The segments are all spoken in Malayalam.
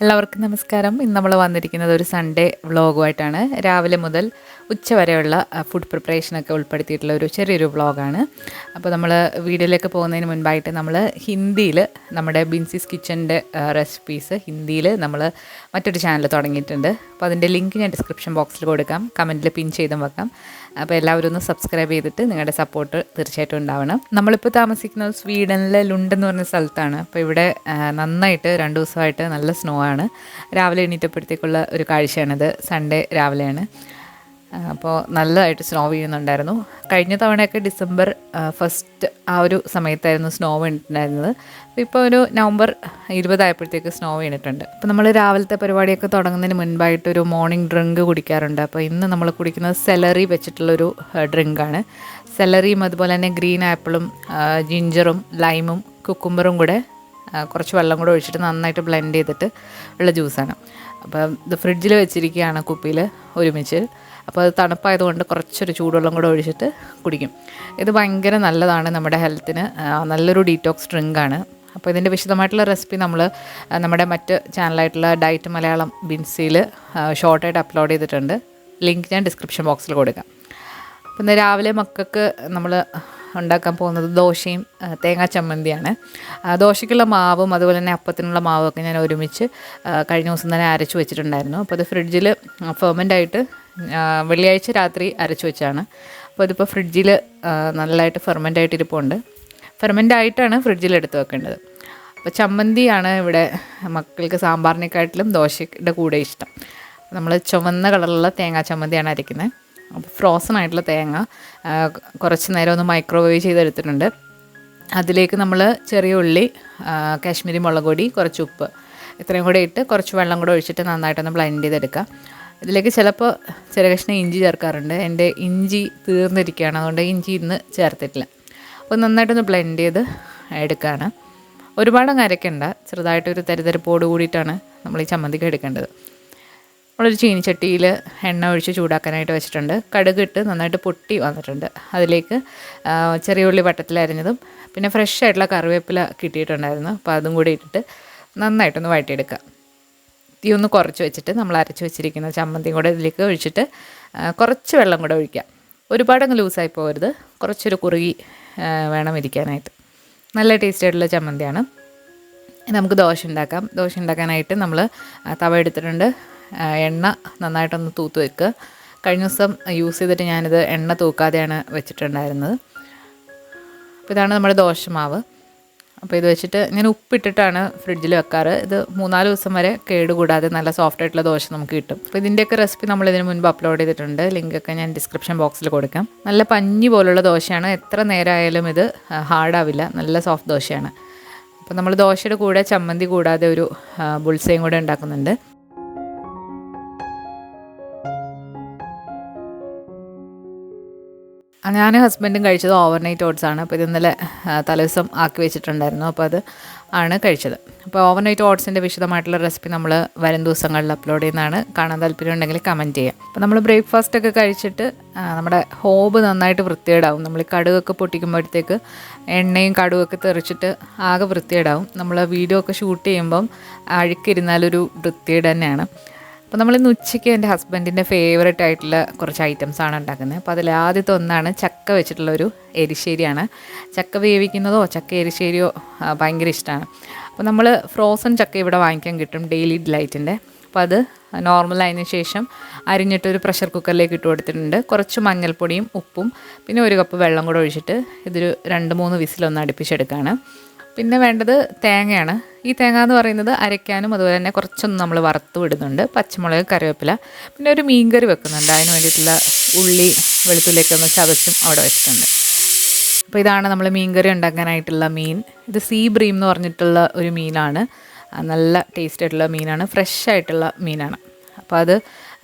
എല്ലാവർക്കും നമസ്കാരം. ഇന്ന് നമ്മൾ വന്നിരിക്കുന്നത് ഒരു സൺഡേ വ്ളോഗുമായിട്ടാണ്. രാവിലെ മുതൽ ഉച്ച വരെയുള്ള ഫുഡ് പ്രിപ്പറേഷനൊക്കെ ഉൾപ്പെടുത്തിയിട്ടുള്ള ഒരു ചെറിയൊരു വ്ളോഗാണ്. അപ്പോൾ നമ്മൾ വീഡിയോയിലേക്ക് പോകുന്നതിന് മുൻപായിട്ട് നമ്മൾ ഹിന്ദിയിൽ നമ്മുടെ ബിൻസീസ് കിച്ചൻ്റെ റെസിപ്പീസ് ഹിന്ദിയിൽ നമ്മൾ മറ്റൊരു ചാനൽ തുടങ്ങിയിട്ടുണ്ട്. അപ്പോൾ അതിൻ്റെ ലിങ്ക് ഞാൻ ഡിസ്ക്രിപ്ഷൻ ബോക്സിൽ കൊടുക്കാം, കമൻറ്റിൽ പിൻ ചെയ്തും വെക്കാം. അപ്പോൾ എല്ലാവരും ഒന്ന് സബ്സ്ക്രൈബ് ചെയ്തിട്ട് നിങ്ങളുടെ സപ്പോർട്ട് തീർച്ചയായിട്ടും ഉണ്ടാവണം. നമ്മളിപ്പോൾ താമസിക്കുന്നത് സ്വീഡനിലെ ലുണ്ട് എന്ന് പറഞ്ഞ സ്ഥലത്താണ്. അപ്പോൾ ഇവിടെ നന്നായിട്ട് 2 ദിവസമായിട്ട് നല്ല സ്നോ ആണ്. രാവിലെ എണീറ്റപ്പോഴത്തേക്കുള്ള ഒരു കാഴ്ചയാണിത്. സൺഡേ രാവിലെയാണ്. അപ്പോൾ നല്ലതായിട്ട് സ്നോ വീഴുന്നുണ്ടായിരുന്നു. കഴിഞ്ഞ തവണയൊക്കെ ഡിസംബർ 1 ആ ഒരു സമയത്തായിരുന്നു സ്നോ വീണിട്ടുണ്ടായിരുന്നത്. ഇപ്പോൾ ഒരു നവംബർ 20 ആയപ്പോഴത്തേക്ക് സ്നോ വീണിട്ടുണ്ട്. അപ്പോൾ നമ്മൾ രാവിലത്തെ പരിപാടിയൊക്കെ തുടങ്ങുന്നതിന് മുൻപായിട്ടൊരു മോർണിംഗ് ഡ്രിങ്ക് കുടിക്കാറുണ്ട്. അപ്പോൾ ഇന്ന് നമ്മൾ കുടിക്കുന്നത് സെലറി വെച്ചിട്ടുള്ളൊരു ഡ്രിങ്കാണ്. സെലറിയും അതുപോലെ തന്നെ ഗ്രീൻ ആപ്പിളും ജിഞ്ചറും ലൈമും കുക്കുംബറും കൂടെ കുറച്ച് വെള്ളം കൂടെ ഒഴിച്ചിട്ട് നന്നായിട്ട് ബ്ലെൻഡ് ചെയ്തിട്ട് ഉള്ള ജ്യൂസാണ്. അപ്പോൾ ഇത് ഫ്രിഡ്ജിൽ വെച്ചിരിക്കുകയാണ് കുപ്പിയിൽ ഒരുമിച്ച്. അപ്പോൾ അത് തണുപ്പായതുകൊണ്ട് കുറച്ചൊരു ചൂടുവെള്ളം കൂടെ ഒഴിച്ചിട്ട് കുടിക്കും. ഇത് ഭയങ്കര നല്ലതാണ് നമ്മുടെ ഹെൽത്തിന്. നല്ലൊരു ഡീറ്റോക്സ് ഡ്രിങ്കാണ്. അപ്പോൾ ഇതിൻ്റെ വിശദമായിട്ടുള്ള റെസിപ്പി നമ്മൾ നമ്മുടെ മറ്റ് ചാനലായിട്ടുള്ള ഡയറ്റ് മലയാളം ബിൻസിയിൽ ഷോർട്ടായിട്ട് അപ്ലോഡ് ചെയ്തിട്ടുണ്ട്. ലിങ്ക് ഞാൻ ഡിസ്ക്രിപ്ഷൻ ബോക്സിൽ കൊടുക്കാം. അപ്പോൾ ഇന്ന് രാവിലെ മക്കൾക്ക് നമ്മൾ ഉണ്ടാക്കാൻ പോകുന്നത് ദോശയും തേങ്ങാ ചമ്മന്തിയാണ്. ദോശയ്ക്കുള്ള മാവും അതുപോലെ തന്നെ അപ്പത്തിനുള്ള മാവും ഒക്കെ ഞാൻ ഒരുമിച്ച് കഴിഞ്ഞ ദിവസം തന്നെ അരച്ച് വെച്ചിട്ടുണ്ടായിരുന്നു. അപ്പോൾ അത് ഫ്രിഡ്ജിൽ ഫെർമെൻ്റായിട്ട് വെള്ളിയാഴ്ച രാത്രി അരച്ച് വെച്ചാണ്. അപ്പോൾ അതിപ്പോൾ ഫ്രിഡ്ജിൽ നല്ലതായിട്ട് ഫെർമെൻ്റായിട്ട് ഇരിപ്പുണ്ട്. ഫെർമെൻ്റായിട്ടാണ് ഫ്രിഡ്ജിൽ എടുത്ത് വെക്കേണ്ടത്. അപ്പോൾ ചമ്മന്തിയാണ് ഇവിടെ മക്കൾക്ക് സാമ്പാറിനെക്കാട്ടിലും ദോശയുടെ കൂടെ ഇഷ്ടം. നമ്മൾ ചുവന്ന കളറുള്ള തേങ്ങാ ചമ്മന്തിയാണ് അരയ്ക്കുന്നത്. അപ്പോൾ ഫ്രോസൺ ആയിട്ടുള്ള തേങ്ങ കുറച്ച് നേരം ഒന്ന് മൈക്രോവേവ് ചെയ്തെടുത്തിട്ടുണ്ട്. അതിലേക്ക് നമ്മൾ ചെറിയ ഉള്ളി, കാശ്മീരി മുളക് പൊടി, കുറച്ച് ഉപ്പ് ഇത്രയും കൂടെ ഇട്ട് കുറച്ച് വെള്ളം കൂടെ ഒഴിച്ചിട്ട് നന്നായിട്ടൊന്ന് ബ്ലെൻഡ് ചെയ്തെടുക്കുക. ഇതിലേക്ക് ചിലപ്പോൾ ചെറിയ കഷ്ണം ഇഞ്ചി ചേർക്കാറുണ്ട്. എൻ്റെ ഇഞ്ചി തീർന്നിരിക്കുകയാണ്, അതുകൊണ്ട് ഇഞ്ചി ഇന്ന് ചേർത്തിട്ടില്ല. അപ്പോൾ നന്നായിട്ടൊന്ന് ബ്ലെൻഡ് ചെയ്ത് എടുക്കുകയാണ്. ഒരുപാടങ്ങ് അരയ്ക്കണ്ട, ചെറുതായിട്ടൊരു തരിതരിപ്പോട് കൂടിയിട്ടാണ് നമ്മൾ ഈ ചമ്മന്തിക്ക് എടുക്കേണ്ടത്. നമ്മളൊരു ചീനിച്ചട്ടിയിൽ എണ്ണ ഒഴിച്ച് ചൂടാക്കാനായിട്ട് വെച്ചിട്ടുണ്ട്. കടുകിട്ട് നന്നായിട്ട് പൊട്ടി വന്നിട്ടുണ്ട്. അതിലേക്ക് ചെറിയ ഉള്ളി വട്ടത്തിൽ അരിഞ്ഞതും പിന്നെ ഫ്രഷ് ആയിട്ടുള്ള കറിവേപ്പില കിട്ടിയിട്ടുണ്ടായിരുന്നു. അപ്പോൾ അതും കൂടി ഇട്ടിട്ട് നന്നായിട്ടൊന്ന് വഴറ്റിയെടുക്കുക. തീ ഒന്ന് കുറച്ച് വെച്ചിട്ട് നമ്മൾ അരച്ച് വെച്ചിരിക്കുന്ന ചമ്മന്തിയും കൂടെ ഇതിലേക്ക് ഒഴിച്ചിട്ട് കുറച്ച് വെള്ളം കൂടെ ഒഴിക്കുക. ഒരുപാടങ്ങ് ലൂസായി പോകരുത്, കുറച്ചൊരു കുറുകി വേണം ഇരിക്കാനായിട്ട്. നല്ല ടേസ്റ്റ് ആയിട്ടുള്ള ചമ്മന്തിയാണ്. നമുക്ക് ദോശ ഉണ്ടാക്കാം. ദോശ ഉണ്ടാക്കാനായിട്ട് നമ്മൾ തവ എടുത്തിട്ടുണ്ട്. എണ്ണ നന്നായിട്ടൊന്ന് തൂത്ത് വെക്കുക. കഴിഞ്ഞ ദിവസം യൂസ് ചെയ്തിട്ട് ഞാനിത് എണ്ണ തൂക്കാതെയാണ് വെച്ചിട്ടുണ്ടായിരുന്നത്. അപ്പോൾ ഇതാണ് നമ്മുടെ ദോശമാവ്. അപ്പോൾ ഇത് വെച്ചിട്ട് ഞാൻ ഉപ്പിട്ടിട്ടാണ് ഫ്രിഡ്ജിൽ വെക്കാറ്. ഇത് 3-4 ദിവസം വരെ കേടുകൂടാതെ നല്ല സോഫ്റ്റ് ആയിട്ടുള്ള ദോശ നമുക്ക് കിട്ടും. അപ്പോൾ ഇതിൻ്റെയൊക്കെ റെസിപ്പി നമ്മൾ ഇതിന് മുൻപ് അപ്ലോഡ് ചെയ്തിട്ടുണ്ട്. ലിങ്കൊക്കെ ഞാൻ ഡിസ്ക്രിപ്ഷൻ ബോക്സിൽ കൊടുക്കാം. നല്ല പഞ്ഞി പോലുള്ള ദോശയാണ്. എത്ര നേരമായാലും ഇത് ഹാർഡാവില്ല. നല്ല സോഫ്റ്റ് ദോശയാണ്. അപ്പോൾ നമ്മൾ ദോശയുടെ കൂടെ ചമ്മന്തി കൂടാതെ ഒരു ബുൾസയും കൂടെ ഉണ്ടാക്കുന്നുണ്ട്. ഞാൻ ഹസ്ബൻഡും കഴിച്ചത് ഓവർനൈറ്റ് ഓട്സാണ്. അപ്പോൾ ഇത് ഇന്നലെ തലേദിവസം ആക്കി വെച്ചിട്ടുണ്ടായിരുന്നു. അപ്പോൾ അത് ആണ് കഴിച്ചത്. അപ്പോൾ ഓവർനൈറ്റ് ഓട്സിൻ്റെ വിശദമായിട്ടുള്ള റെസിപ്പി നമ്മൾ വരും ദിവസങ്ങളിൽ അപ്ലോഡ് ചെയ്യുന്നതാണ്. കാണാൻ താല്പര്യം ഉണ്ടെങ്കിൽ കമൻറ്റ് ചെയ്യാം. അപ്പോൾ നമ്മൾ ബ്രേക്ക്ഫാസ്റ്റൊക്കെ കഴിച്ചിട്ട് നമ്മുടെ ഹോബ് നന്നായിട്ട് വൃത്തികേടാവും. നമ്മൾ ഈ കടുകൊക്കെ പൊട്ടിക്കുമ്പോഴത്തേക്ക് എണ്ണയും കടുകൊക്കെ തെറിച്ചിട്ട് ആകെ വൃത്തികേടാവും. നമ്മൾ വീഡിയോ ഒക്കെ ഷൂട്ട് ചെയ്യുമ്പം അഴുക്കിരുന്നാലൊരു വൃത്തികേട് തന്നെയാണ്. അപ്പോൾ നമ്മളിന്ന് ഉച്ചയ്ക്ക് എൻ്റെ ഹസ്ബൻഡിൻ്റെ ഫേവറേറ്റ് ആയിട്ടുള്ള കുറച്ച് ഐറ്റംസാണ് ഉണ്ടാക്കുന്നത്. അപ്പോൾ അതിൽ ആദ്യത്തെ ഒന്നാണ് ചക്ക വെച്ചിട്ടുള്ളൊരു എരിശ്ശേരിയാണ്. ചക്ക വേവിക്കുന്നതോ ചക്ക എരിശ്ശേരിയോ ഭയങ്കര ഇഷ്ടമാണ്. അപ്പോൾ നമ്മൾ ഫ്രോസൺ ചക്ക ഇവിടെ വാങ്ങിക്കാൻ കിട്ടും, ഡെയിലി ഡിലൈറ്റിൻ്റെ. അപ്പോൾ അത് നോർമലായതിനു ശേഷം അരിഞ്ഞിട്ടൊരു പ്രഷർ കുക്കറിലേക്ക് ഇട്ട് കൊടുത്തിട്ടുണ്ട്. കുറച്ച് മഞ്ഞൾപ്പൊടിയും ഉപ്പും പിന്നെ 1 കപ്പ് വെള്ളം കൂടെ ഒഴിച്ചിട്ട് ഇതൊരു 2-3 വിസിലൊന്ന് അടുപ്പിച്ചെടുക്കുകയാണ്. പിന്നെ വേണ്ടത് തേങ്ങയാണ്. ഈ തേങ്ങ എന്ന് പറയുന്നത് അരയ്ക്കാനും അതുപോലെ തന്നെ കുറച്ചൊന്നും നമ്മൾ വറുത്ത് വിടുന്നുണ്ട്. പച്ചമുളക്, കറിവേപ്പില, പിന്നെ ഒരു മീൻകറി വെക്കുന്നുണ്ട്. അതിന് വേണ്ടിയിട്ടുള്ള ഉള്ളി വെളുത്തുള്ളിയൊക്കെ ഒന്ന് ചതച്ചും അവിടെ വെച്ചിട്ടുണ്ട്. അപ്പോൾ ഇതാണ് നമ്മൾ മീൻകറി ഉണ്ടാക്കാനായിട്ടുള്ള മീൻ. ഇത് സീ ബ്രീം എന്ന് പറഞ്ഞിട്ടുള്ള ഒരു മീനാണ്. നല്ല ടേസ്റ്റ് ആയിട്ടുള്ള മീനാണ്, ഫ്രഷ് ആയിട്ടുള്ള മീനാണ്. അപ്പോൾ അത്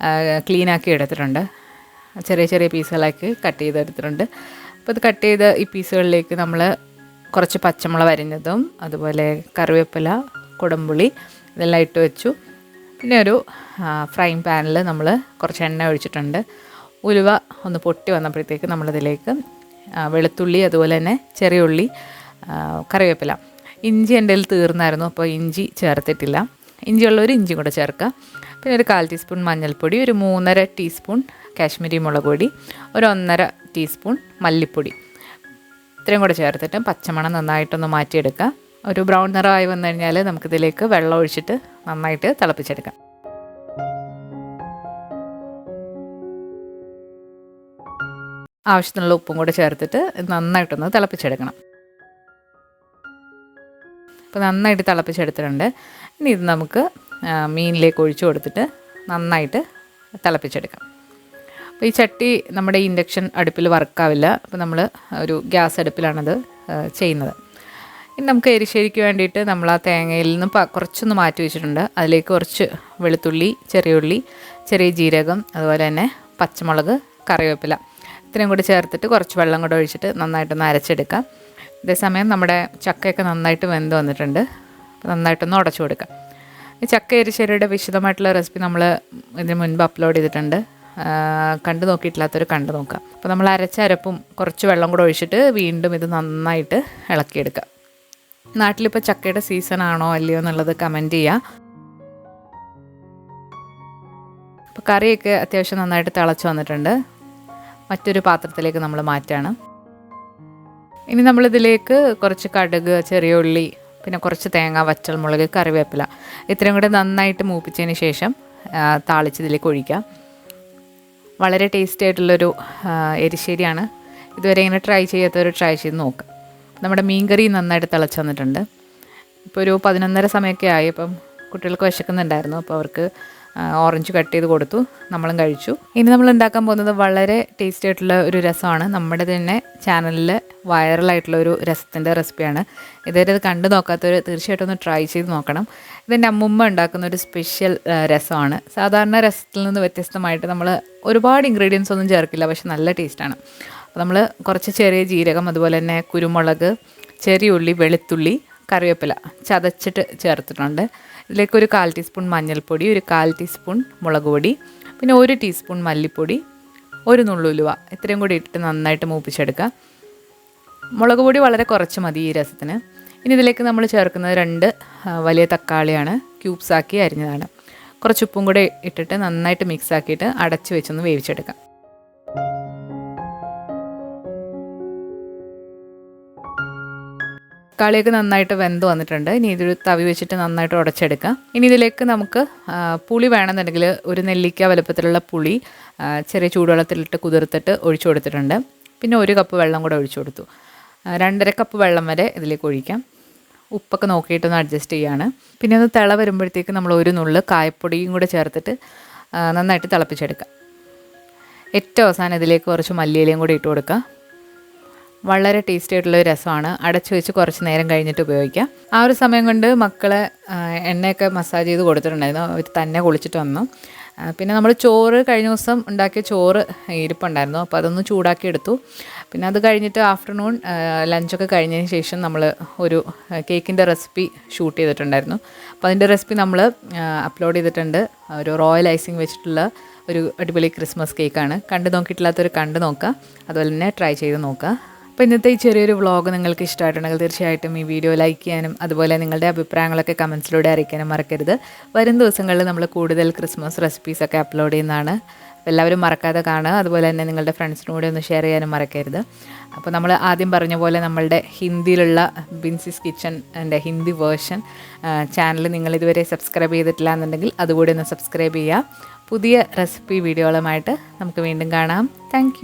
ക്ലീനാക്കി എടുത്തിട്ടുണ്ട്. ചെറിയ ചെറിയ പീസുകളാക്കി കട്ട് ചെയ്തെടുത്തിട്ടുണ്ട്. അപ്പോൾ ഇത് കട്ട് ചെയ്ത ഈ പീസുകളിലേക്ക് നമ്മൾ കുറച്ച് പച്ചമുളക് അരിഞ്ഞതും അതുപോലെ കറിവേപ്പില, കുടംപുളി ഇതെല്ലാം ഇട്ട് വെച്ചു. പിന്നെ ഒരു ഫ്രൈങ് പാനിൽ നമ്മൾ കുറച്ച് എണ്ണ ഒഴിച്ചിട്ടുണ്ട്. ഉലുവ ഒന്ന് പൊട്ടി വന്നപ്പോഴത്തേക്ക് നമ്മളിതിലേക്ക് വെളുത്തുള്ളി അതുപോലെ തന്നെ ചെറിയ ഉള്ളി, കറിവേപ്പില, ഇഞ്ചി എൻ്റെ കയ്യിൽ തീർന്നായിരുന്നു, അപ്പോൾ ഇഞ്ചി ചേർത്തിട്ടില്ല. ഇഞ്ചിയുള്ളൊരു ഇഞ്ചി കൂടെ ചേർക്കുക. പിന്നെ ഒരു 1/4 ടീസ്പൂൺ മഞ്ഞൾപ്പൊടി, ഒരു 3.5 ടീസ്പൂൺ കാശ്മീരി മുളക് പൊടി, ഒരു 1.5 ടീസ്പൂൺ മല്ലിപ്പൊടി, ഇത്രയും കൂടെ ചേർത്തിട്ട് പച്ചമണം നന്നായിട്ടൊന്ന് മാറ്റിയെടുക്കുക. ഒരു ബ്രൗൺ നിറമായി വന്നു കഴിഞ്ഞാൽ നമുക്കിതിലേക്ക് വെള്ളം ഒഴിച്ചിട്ട് നന്നായിട്ട് തിളപ്പിച്ചെടുക്കാം. ആവശ്യത്തിനുള്ള ഉപ്പും കൂടെ ചേർത്തിട്ട് നന്നായിട്ടൊന്ന് തിളപ്പിച്ചെടുക്കണം. അപ്പോൾ നന്നായിട്ട് തിളപ്പിച്ചെടുത്തിട്ടുണ്ട്. ഇനി ഇത് നമുക്ക് മീനിലേക്ക് ഒഴിച്ചു കൊടുത്തിട്ട് നന്നായിട്ട് തിളപ്പിച്ചെടുക്കാം. അപ്പോൾ ഈ ചട്ടി നമ്മുടെ ഇൻഡക്ഷൻ അടുപ്പിൽ വർക്കാവില്ല. അപ്പോൾ നമ്മൾ ഒരു ഗ്യാസ് അടുപ്പിലാണത് ചെയ്യുന്നത്. ഇനി നമുക്ക് എരിശ്ശേരിക്ക് വേണ്ടിയിട്ട് നമ്മൾ ആ തേങ്ങയിൽ നിന്ന് കുറച്ചൊന്ന് മാറ്റി വെച്ചിട്ടുണ്ട്. അതിലേക്ക് കുറച്ച് വെളുത്തുള്ളി, ചെറിയ ഉള്ളി, ചെറിയ ജീരകം, അതുപോലെ തന്നെ പച്ചമുളക്, കറിവേപ്പില ഇത്രയും കൂടി ചേർത്തിട്ട് കുറച്ച് വെള്ളം കൂടെ ഒഴിച്ചിട്ട് നന്നായിട്ടൊന്ന് അരച്ചെടുക്കാം. അതേസമയം നമ്മുടെ ചക്കയൊക്കെ നന്നായിട്ട് വെന്ത് വന്നിട്ടുണ്ട്. നന്നായിട്ടൊന്ന് ഉടച്ചു കൊടുക്കാം. ഈ ചക്ക എരിശ്ശേരിയുടെ വിശദമായിട്ടുള്ള റെസിപ്പി നമ്മൾ ഇതിന് മുൻപ് അപ്ലോഡ് ചെയ്തിട്ടുണ്ട്. കണ്ടു നോക്കിയിട്ടില്ലാത്തവർ കണ്ടു നോക്കാം. അപ്പോൾ നമ്മൾ അരച്ച അരപ്പും കുറച്ച് വെള്ളം കൂടെ ഒഴിച്ചിട്ട് വീണ്ടും ഇത് നന്നായിട്ട് ഇളക്കിയെടുക്കുക. നാട്ടിലിപ്പോൾ ചക്കയുടെ സീസൺ ആണോ അല്ലയോ എന്നുള്ളത് കമൻറ്റ് ചെയ്യുക. അപ്പോൾ കറിയൊക്കെ അത്യാവശ്യം നന്നായിട്ട് തിളച്ച് വന്നിട്ടുണ്ട്. മറ്റൊരു പാത്രത്തിലേക്ക് നമ്മൾ മാറ്റാണ്. ഇനി നമ്മളിതിലേക്ക് കുറച്ച് കടുക്, ചെറിയ ഉള്ളി, പിന്നെ കുറച്ച് തേങ്ങ, വറ്റൽമുളക്, കറിവേപ്പില ഇത്രയും കൂടെ നന്നായിട്ട് മൂപ്പിച്ചതിന് ശേഷം താളിച്ചതിലേക്ക് ഒഴിക്കാം. വളരെ ടേസ്റ്റി ആയിട്ടുള്ളൊരു എരിശ്ശേരിയാണ്. ഇതുവരെ ഇങ്ങനെ ട്രൈ ചെയ്യാത്തവർ ട്രൈ ചെയ്ത് നോക്കാം. നമ്മുടെ മീൻകറി നന്നായിട്ട് തിളച്ച് വന്നിട്ടുണ്ട്. ഇപ്പോൾ ഒരു 11:30 സമയമൊക്കെ ആയി. അപ്പം കുട്ടികൾക്ക് വിശക്കുന്നുണ്ടായിരുന്നു. അപ്പോൾ അവർക്ക് ഓറഞ്ച് കട്ട് ചെയ്ത് കൊടുത്തു, നമ്മളും കഴിച്ചു. ഇനി നമ്മൾ ഉണ്ടാക്കാൻ പോകുന്നത് വളരെ ടേസ്റ്റി ആയിട്ടുള്ള ഒരു രസമാണ്. നമ്മുടെ തന്നെ ചാനലിൽ വൈറലായിട്ടുള്ള ഒരു രസത്തിൻ്റെ റെസിപ്പിയാണ്. ഇതുവരെ ഇത് കണ്ടു നോക്കാത്തവർ തീർച്ചയായിട്ടും ഒന്ന് ട്രൈ ചെയ്ത് നോക്കണം. ഇതെൻ്റെ അമ്മുമ്മ ഉണ്ടാക്കുന്ന ഒരു സ്പെഷ്യൽ രസമാണ്. സാധാരണ രസത്തിൽ നിന്ന് വ്യത്യസ്തമായിട്ട് നമ്മൾ ഒരുപാട് ഇൻഗ്രീഡിയൻസ് ഒന്നും ചേർക്കില്ല, പക്ഷെ നല്ല ടേസ്റ്റാണ്. അപ്പോൾ നമ്മൾ കുറച്ച് ചെറിയ ജീരകം, അതുപോലെ തന്നെ കുരുമുളക്, ചെറിയ ഉള്ളി, വെളുത്തുള്ളി, കറിവേപ്പില ചതച്ചിട്ട് ചേർത്തിട്ടുണ്ട്. ഇതിലേക്ക് ഒരു 1/4 ടീസ്പൂൺ മഞ്ഞൾപ്പൊടി, ഒരു 1/4 ടീസ്പൂൺ മുളക് പൊടി, പിന്നെ 1 ടീസ്പൂൺ മല്ലിപ്പൊടി, ഒരു നുള്ളുലുവ ഇത്രയും കൂടി ഇട്ടിട്ട് നന്നായിട്ട് മൂപ്പിച്ചെടുക്കുക. മുളക് പൊടി വളരെ കുറച്ച് മതി ഈ രസത്തിന്. ഇനി ഇതിലേക്ക് നമ്മൾ ചേർക്കുന്നത് 2 വലിയ തക്കാളിയാണ്, ക്യൂബ്സാക്കി അരിഞ്ഞതാണ്. കുറച്ച് ഉപ്പും കൂടെ ഇട്ടിട്ട് നന്നായിട്ട് മിക്സ് ആക്കിയിട്ട് അടച്ച് വെച്ചൊന്ന് വേവിച്ചെടുക്കാം. തക്കാളിയൊക്കെ നന്നായിട്ട് വെന്ത് വന്നിട്ടുണ്ട്. ഇനി ഇതൊരു തവി വെച്ചിട്ട് നന്നായിട്ട് ഉടച്ചെടുക്കാം. ഇനി ഇതിലേക്ക് നമുക്ക് പുളി വേണമെന്നുണ്ടെങ്കിൽ ഒരു നെല്ലിക്ക വലുപ്പത്തിലുള്ള പുളി ചെറിയ ചൂടുവെള്ളത്തിലിട്ട് കുതിർത്തിട്ട് ഒഴിച്ചു കൊടുത്തിട്ടുണ്ട്. പിന്നെ 1 കപ്പ് വെള്ളം കൂടെ ഒഴിച്ചു കൊടുത്തു. 2.5 കപ്പ് വെള്ളം വരെ ഇതിലേക്ക് ഒഴിക്കാം. ഉപ്പൊക്കെ നോക്കിയിട്ടൊന്ന് അഡ്ജസ്റ്റ് ചെയ്യുകയാണ്. പിന്നെ ഒന്ന് തിള വരുമ്പോഴത്തേക്ക് നമ്മൾ 1 നുള്ള് കായപ്പൊടിയും കൂടെ ചേർത്തിട്ട് നന്നായിട്ട് തിളപ്പിച്ചെടുക്കാം. ഏറ്റവും അവസാനം ഇതിലേക്ക് കുറച്ച് മല്ലിയിലയും കൂടി ഇട്ട് കൊടുക്കുക. വളരെ ടേസ്റ്റി ആയിട്ടുള്ളൊരു രസമാണ്. അടച്ചു വെച്ച് കുറച്ച് നേരം കഴിഞ്ഞിട്ട് ഉപയോഗിക്കാം. ആ ഒരു സമയം കൊണ്ട് മക്കളെ എണ്ണയൊക്കെ മസാജ് ചെയ്ത് കൊടുത്തിട്ടുണ്ടായിരുന്നു. അവർ തന്നെ കുളിച്ചിട്ട് വന്നു. പിന്നെ നമ്മൾ ചോറ് കഴിഞ്ഞ ദിവസം ഉണ്ടാക്കിയ ചോറ് ഇരിപ്പുണ്ടായിരുന്നു. അപ്പോൾ അതൊന്ന് ചൂടാക്കി എടുത്തു. പിന്നെ അത് കഴിഞ്ഞിട്ട് ആഫ്റ്റർനൂൺ ലഞ്ചൊക്കെ കഴിഞ്ഞതിന് ശേഷം നമ്മൾ ഒരു കേക്കിൻ്റെ റെസിപ്പി ഷൂട്ട് ചെയ്തിട്ടുണ്ടായിരുന്നു. അപ്പോൾ അതിൻ്റെ റെസിപ്പി നമ്മൾ അപ്ലോഡ് ചെയ്തിട്ടുണ്ട്. ഒരു റോയൽ ഐസിങ് വെച്ചിട്ടുള്ള ഒരു അടിപൊളി ക്രിസ്മസ് കേക്കാണ്. കണ്ടു നോക്കിയിട്ടില്ലാത്തവർ കണ്ടു നോക്കുക, അതുപോലെ തന്നെ ട്രൈ ചെയ്ത് നോക്കുക. അപ്പോൾ ഇന്നത്തെ ഈ ചെറിയൊരു വ്ളോഗ് നിങ്ങൾക്ക് ഇഷ്ടമായിട്ടുണ്ടെങ്കിൽ തീർച്ചയായിട്ടും ഈ വീഡിയോ ലൈക്ക് ചെയ്യാനും അതുപോലെ നിങ്ങളുടെ അഭിപ്രായങ്ങളൊക്കെ കമൻസിലൂടെ അറിയിക്കാനും മറക്കരുത്. വരും ദിവസങ്ങളിൽ നമ്മൾ കൂടുതൽ ക്രിസ്മസ് റെസിപ്പീസൊക്കെ അപ്ലോഡ് ചെയ്യുന്നതാണ്. എല്ലാവരും മറക്കാതെ കാണുക. അതുപോലെ തന്നെ നിങ്ങളുടെ ഫ്രണ്ട്സിനും കൂടെ ഒന്ന് ഷെയർ ചെയ്യാനും മറക്കരുത്. അപ്പോൾ നമ്മൾ ആദ്യം പറഞ്ഞ പോലെ നമ്മളുടെ ഹിന്ദിയിലുള്ള ബിൻസിസ് കിച്ചൺ എൻ്റെ ഹിന്ദി വേർഷൻ ചാനൽ നിങ്ങൾ ഇതുവരെ സബ്സ്ക്രൈബ് ചെയ്തിട്ടില്ല എന്നുണ്ടെങ്കിൽ അതുകൂടി ഒന്ന് സബ്സ്ക്രൈബ് ചെയ്യുക. പുതിയ റെസിപ്പി വീഡിയോകളുമായിട്ട് നമുക്ക് വീണ്ടും കാണാം. താങ്ക്